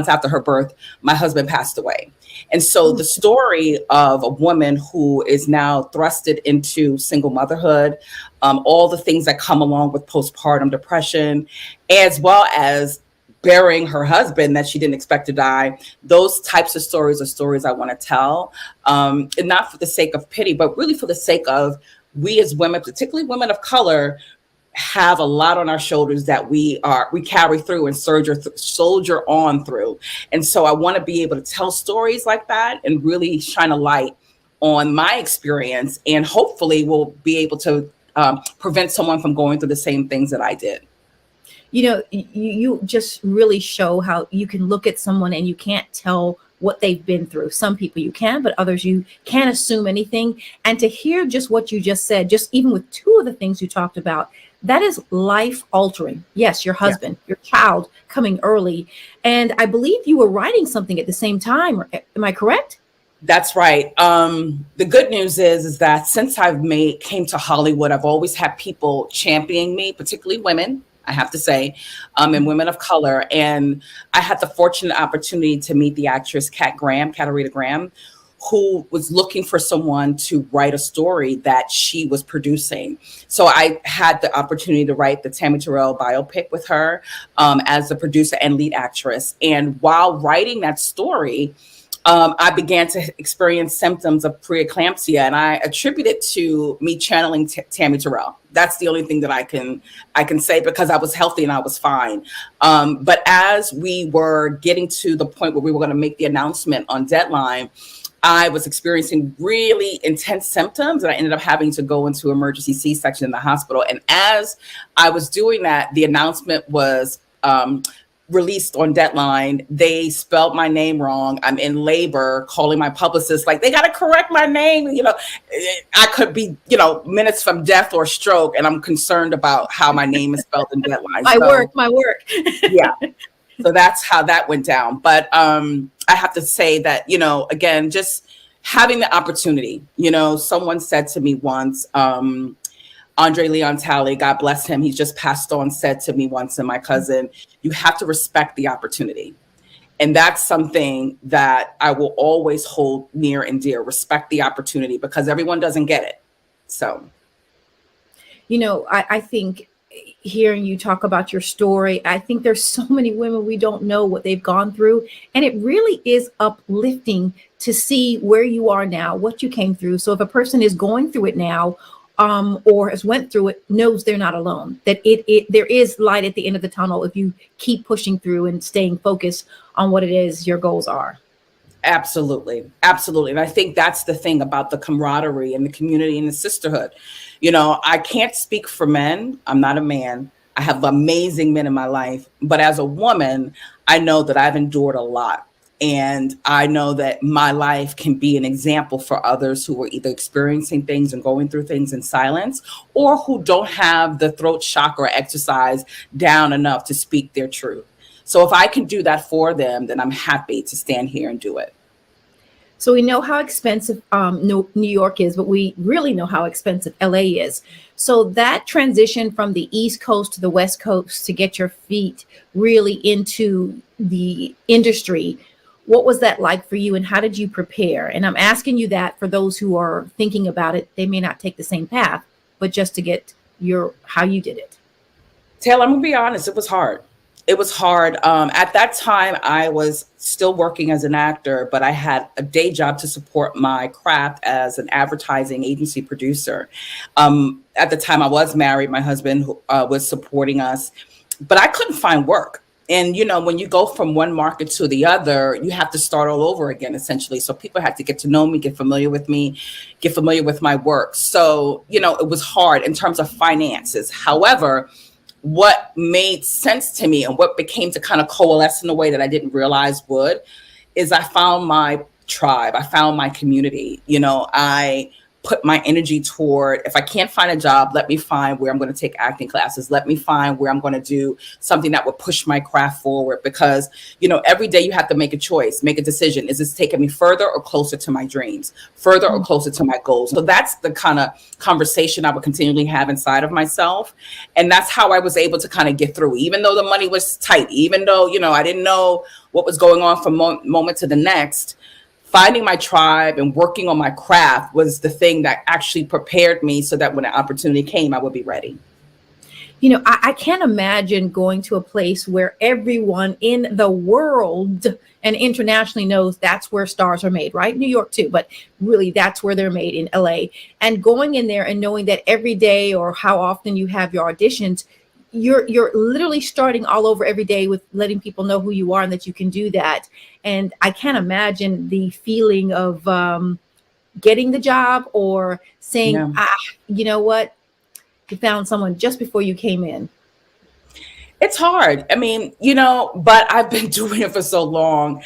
Speaker 3: after her birth, my husband passed away. And so the story of a woman who is now thrusted into single motherhood, all the things that come along with postpartum depression, as well as burying her husband that she didn't expect to die, those types of stories are stories I want to tell. And not for the sake of pity, but really for the sake of we as women, particularly women of color, have a lot on our shoulders that we carry through and soldier on through. And so I want to be able to tell stories like that and really shine a light on my experience, and hopefully we'll be able to prevent someone from going through the same things that I did.
Speaker 1: You know, you just really show how you can look at someone and you can't tell what they've been through. Some people you can, but others you can't assume anything. And to hear just what you just said, just even with two of the things you talked about, that is life altering. Yes, your husband, your child coming early. And I believe you were writing something at the same time. Am I correct?
Speaker 3: That's right. The good news is that since came to Hollywood, I've always had people championing me, particularly women, I have to say, and women of color. And I had the fortunate opportunity to meet the actress Katarina Graham, who was looking for someone to write a story that she was producing. So I had the opportunity to write the Tammy Terrell biopic with her as the producer and lead actress. And while writing that story, I began to experience symptoms of preeclampsia, and I attribute it to me channeling Tammy Terrell. That's the only thing that I can say, because I was healthy and I was fine. But as we were getting to the point where we were going to make the announcement on deadline, I was experiencing really intense symptoms, and I ended up having to go into emergency C-section in the hospital. And as I was doing that, the announcement was released on deadline. They spelled my name wrong. I'm in labor, calling my publicist, like, they got to correct my name. You know, I could be, minutes from death or stroke, and I'm concerned about how my name is spelled in deadline.
Speaker 1: My work.
Speaker 3: Yeah. So that's how that went down. But I have to say that, again, just having the opportunity, someone said to me once, Andre Leon Talley, God bless him, he's just passed on, said to me once, and my cousin, you have to respect the opportunity. And that's something that I will always hold near and dear, respect the opportunity, because everyone doesn't get it. So,
Speaker 1: I think hearing you talk about your story, I think there's so many women, we don't know what they've gone through. And it really is uplifting to see where you are now, what you came through. So if a person is going through it now, or has went through it, knows they're not alone, that there is light at the end of the tunnel if you keep pushing through and staying focused on what it is your goals are.
Speaker 3: Absolutely. Absolutely. And I think that's the thing about the camaraderie and the community and the sisterhood. You know, I can't speak for men. I'm not a man. I have amazing men in my life. But as a woman, I know that I've endured a lot. And I know that my life can be an example for others who are either experiencing things and going through things in silence, or who don't have the throat chakra exercise down enough to speak their truth. So if I can do that for them, then I'm happy to stand here and do it.
Speaker 1: So we know how expensive New York is, but we really know how expensive LA is. So that transition from the East Coast to the West Coast to get your feet really into the industry, what was that like for you, and how did you prepare? And I'm asking you that for those who are thinking about it. They may not take the same path, but just to get how you did it.
Speaker 3: Taylor, I'm gonna be honest, it was hard. It was hard. At that time, I was still working as an actor, but I had a day job to support my craft as an advertising agency producer. At the time, I was married. My husband was supporting us, but I couldn't find work. And, you know, when you go from one market to the other, you have to start all over again, essentially. So people had to get to know me, get familiar with me, get familiar with my work. So, you know, it was hard in terms of finances. However, what made sense to me and what became to kind of coalesce in a way that I didn't realize would, is I found my tribe. I found my community. You know, I put my energy toward, if I can't find a job, let me find where I'm going to take acting classes. Let me find where I'm going to do something that would push my craft forward. Because, you know, every day you have to make a choice, make a decision. Is this taking me further or closer to my dreams, further or closer to my goals? So that's the kind of conversation I would continually have inside of myself. And that's how I was able to kind of get through, even though the money was tight, even though, you know, I didn't know what was going on from moment to the next. Finding my tribe and working on my craft was the thing that actually prepared me so that when an opportunity came, I would be ready.
Speaker 1: You know, I can't imagine going to a place where everyone in the world and internationally knows that's where stars are made, right? New York too, but really that's where they're made, in LA. And going in there and knowing that every day or how often you have your auditions, you're literally starting all over every day with letting people know who you are and that you can do that. And I can't imagine the feeling of getting the job or saying, you know what, you found someone just before you came in.
Speaker 3: It's hard. I mean, you know, but I've been doing it for so long.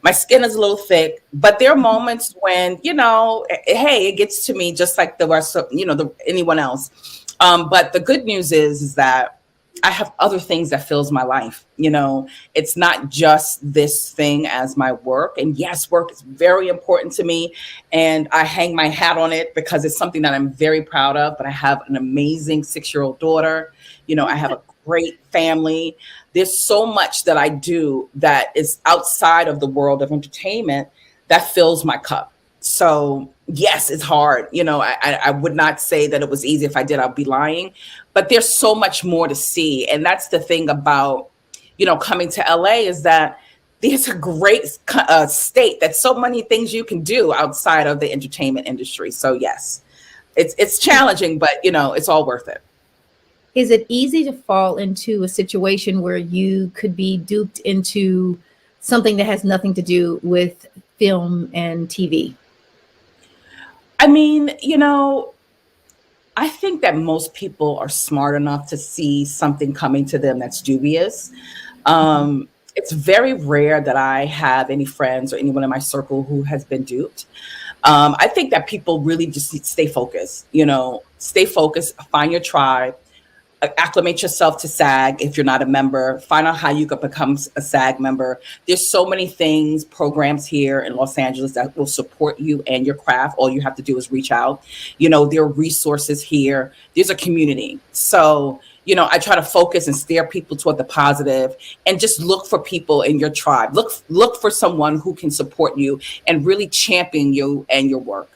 Speaker 3: My skin is a little thick, but there are moments when, you know, hey, it gets to me just like the rest of, you know, anyone else. But the good news is that I have other things that fills my life. You know, it's not just this thing as my work. And yes, work is very important to me. And I hang my hat on it because it's something that I'm very proud of. But I have an amazing 6-year-old daughter. You know, I have a great family. There's so much that I do that is outside of the world of entertainment that fills my cup. So yes, it's hard. You know, I would not say that it was easy. If I did, I'd be lying. But there's so much more to see. And that's the thing about, you know, coming to LA, is that there's a great state. That's so many things you can do outside of the entertainment industry. So yes, it's challenging, but, you know, it's all worth it.
Speaker 1: Is it easy to fall into a situation where you could be duped into something that has nothing to do with film and TV?
Speaker 3: I mean, you know, I think that most people are smart enough to see something coming to them that's dubious. It's very rare that I have any friends or anyone in my circle who has been duped. I think that people really just need to stay focused, you know, stay focused, find your tribe, acclimate yourself to SAG. If you're not a member, find out how you can become a SAG member. There's so many things, programs here in Los Angeles that will support you and your craft. All you have to do is reach out. You know, there are resources here. There's a community. So, you know, I try to focus and steer people toward the positive and just look for people in your tribe. Look for someone who can support you and really champion you and your work.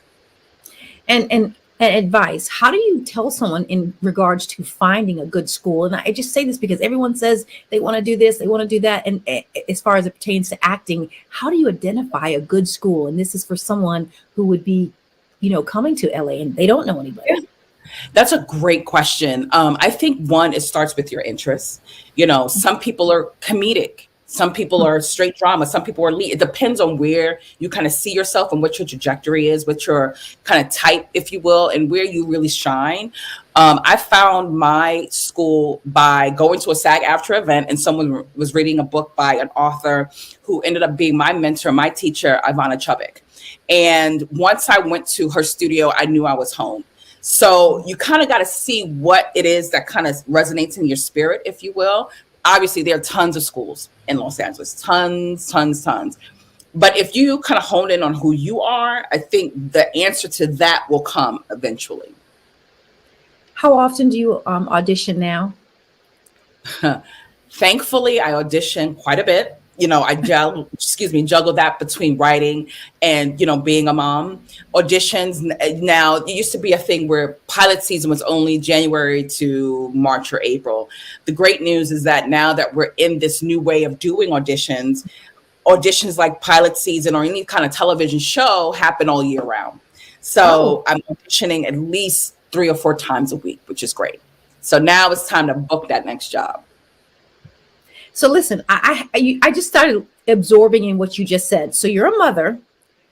Speaker 1: And advice, how do you tell someone in regards to finding a good school? And I just say this because everyone says they want to do this, they want to do that. And as far as it pertains to acting, how do you identify a good school? And this is for someone who would be, you know, coming to LA and they don't know anybody.
Speaker 3: That's a great question. I think one, it starts with your interests. You know, some people are comedic. Some people are straight drama. Some people are lead. It depends on where you kind of see yourself and what your trajectory is, what your kind of type, if you will, and where you really shine. I found my school by going to a SAG-AFTRA event, and someone was reading a book by an author who ended up being my mentor, my teacher, Ivana Chubbuck. And once I went to her studio, I knew I was home. So you kind of got to see what it is that kind of resonates in your spirit, if you will. Obviously, there are tons of schools in Los Angeles, tons. But if you kind of hone in on who you are, I think the answer to that will come eventually.
Speaker 1: How often do you audition now?
Speaker 3: Thankfully, I audition quite a bit. You know, I juggle that between writing and, you know, being a mom. Auditions now, it used to be a thing where pilot season was only January to March or April. The great news is that now that we're in this new way of doing auditions like pilot season or any kind of television show happen all year round. So I'm auditioning at least 3 or 4 times a week, which is great. So now it's time to book that next job.
Speaker 1: So listen, I just started absorbing in what you just said. So you're a mother,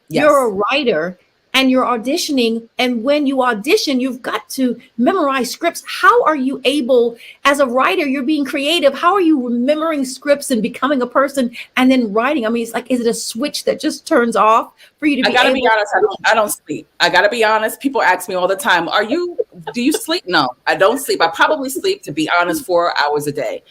Speaker 3: Yes.
Speaker 1: you're a writer, and you're auditioning. And when you audition, you've got to memorize scripts. How are you able, as a writer, you're being creative. How are you remembering scripts and becoming a person and then writing? I mean, it's like, is it a switch that just turns off for you to be
Speaker 3: I gotta
Speaker 1: able
Speaker 3: be honest, I don't sleep. I gotta be honest. People ask me all the time, do you sleep? No, I don't sleep. I probably sleep, to be honest, 4 hours a day.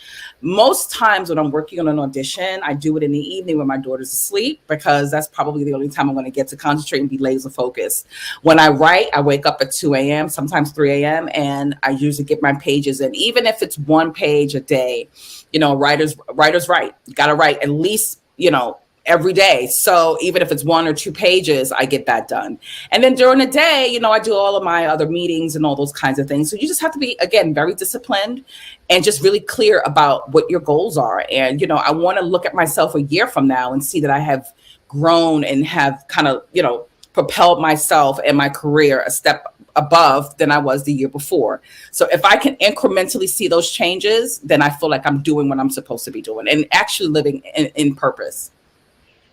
Speaker 3: Most times when I'm working on an audition, I do it in the evening when my daughter's asleep, because that's probably the only time I'm going to get to concentrate and be laser focused. When I write, I wake up at 2 a.m., sometimes 3 a.m., and I usually get my pages in. Even if it's 1 page a day, you know, writers write. You got to write at least, you know, every day. So even if it's 1 or 2 pages, I get that done. And then during the day, you know, I do all of my other meetings and all those kinds of things. So you just have to be, again, very disciplined and just really clear about what your goals are. And, you know, I want to look at myself a year from now and see that I have grown and have kind of, you know, propelled myself and my career a step above than I was the year before. So if I can incrementally see those changes, then I feel like I'm doing what I'm supposed to be doing and actually living in purpose.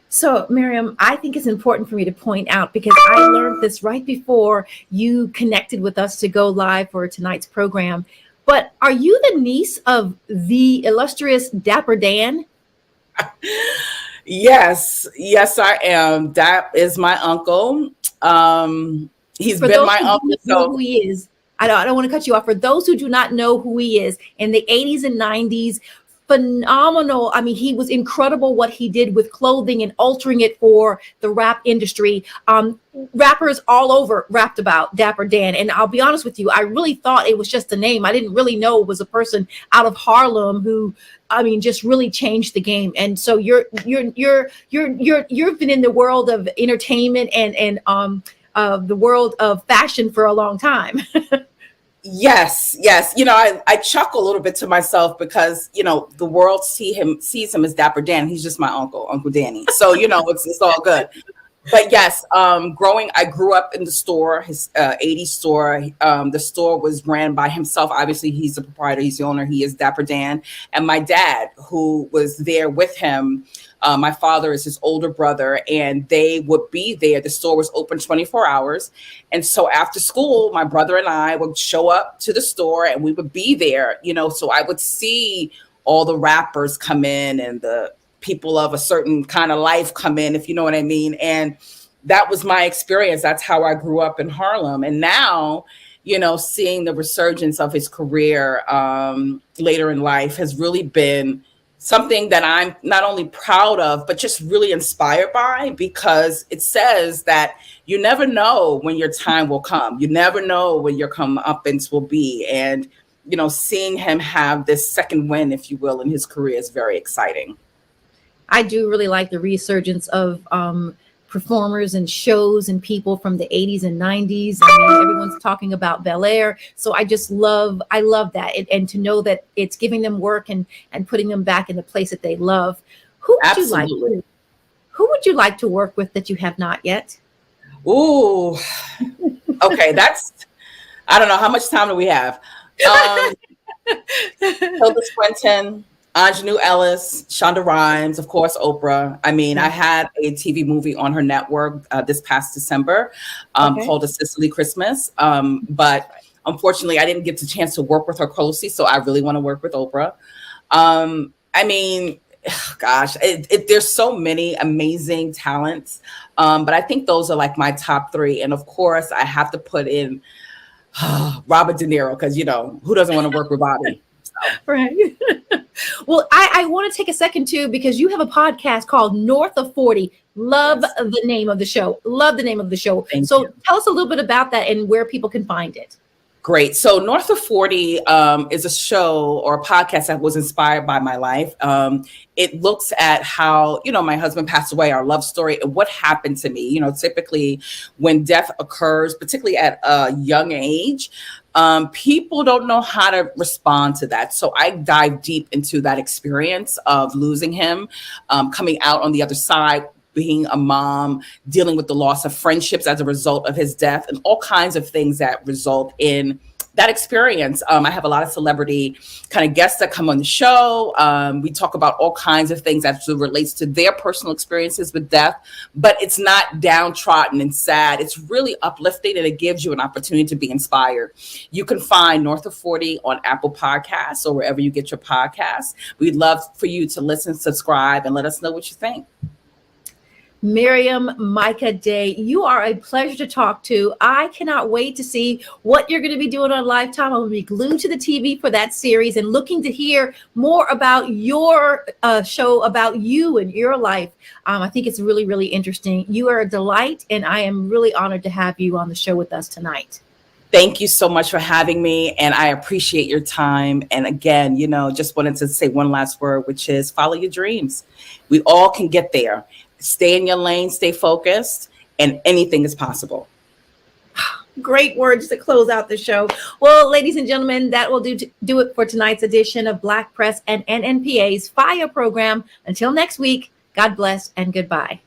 Speaker 1: So, Miriam, I think it's important for me to point out, because I learned this right before you connected with us to go live for tonight's program. But are you the niece of the illustrious Dapper Dan?
Speaker 3: Yes, I am. That is my uncle. He's been my uncle.
Speaker 1: So who he is? I don't want to cut you off. For those who do not know who he is, in the 80s and 90s, phenomenal. I mean, he was incredible what he did with clothing and altering it for the rap industry. Rappers all over rapped about Dapper Dan. And I'll be honest with you, I really thought it was just a name. I didn't really know it was a person out of Harlem who, I mean, just really changed the game. And so you've been in the world of entertainment and the world of fashion for a long time.
Speaker 3: Yes. You know, I chuckle a little bit to myself because, you know, the world sees him as Dapper Dan. He's just my Uncle Danny. So, you know, it's all good. But yes, I grew up in the store, his 80s store. The store was ran by himself. Obviously, he's the proprietor. He's the owner. He is Dapper Dan. And my dad, who was there with him, my father is his older brother, and they would be there. The store was open 24 hours. And so after school, my brother and I would show up to the store and we would be there, you know, so I would see all the rappers come in and the people of a certain kind of life come in, if you know what I mean. And that was my experience. That's how I grew up in Harlem. And now, you know, seeing the resurgence of his career later in life has really been something that I'm not only proud of, but just really inspired by, because it says that you never know when your time will come. You never know when your comeuppance will be. And, you know, seeing him have this second win, if you will, in his career is very exciting.
Speaker 1: I do really like the resurgence of performers and shows and people from the 80s and 90s. I mean, everyone's talking about Bel Air. So I love that. And to know that it's giving them work and putting them back in the place that they love. Who would you like to work with that you have not yet?
Speaker 3: Ooh, okay. I don't know. How much time do we have? Tilda Swinton, Ingenue Ellis, Shonda Rhimes, of course, Oprah. I mean, I had a TV movie on her network this past December called A Sicily Christmas. But unfortunately, I didn't get the chance to work with her closely. So I really want to work with Oprah. I mean, gosh, there's so many amazing talents. But I think those are like my top three. And of course, I have to put in Robert De Niro, because, you know, who doesn't want to work with Bobby?
Speaker 1: Right. Well, I want to take a second too, because you have a podcast called North of 40. Love the name of the show. Love the name of the show. So tell us a little bit about that and where people can find it.
Speaker 3: Great. So North of 40 is a show or a podcast that was inspired by my life. It looks at how, you know, my husband passed away, our love story, and what happened to me. You know, typically when death occurs, particularly at a young age, people don't know how to respond to that. So I dive deep into that experience of losing him, coming out on the other side, being a mom, dealing with the loss of friendships as a result of his death, and all kinds of things that result in that experience. I have a lot of celebrity kind of guests that come on the show. We talk about all kinds of things as it relates to their personal experiences with death, but it's not downtrodden and sad. It's really uplifting, and it gives you an opportunity to be inspired. You can find North of 40 on Apple Podcasts or wherever you get your podcasts. We'd love for you to listen, subscribe, and let us know what you think.
Speaker 1: Miriam, Micah Day, you are a pleasure to talk to. I cannot wait to see what you're going to be doing on Lifetime. I'm going to be glued to the TV for that series and looking to hear more about your show, about you and your life. I think it's really, really interesting. You are a delight, and I am really honored to have you on the show with us tonight.
Speaker 3: Thank you so much for having me, and I appreciate your time. And again, you know, just wanted to say one last word, which is follow your dreams. We all can get there. Stay in your lane, stay focused, and anything is possible.
Speaker 1: Great words to close out the show. Well, ladies and gentlemen, that will do it for tonight's edition of Black Press and NNPA's FIRE program. Until next week, God bless and goodbye.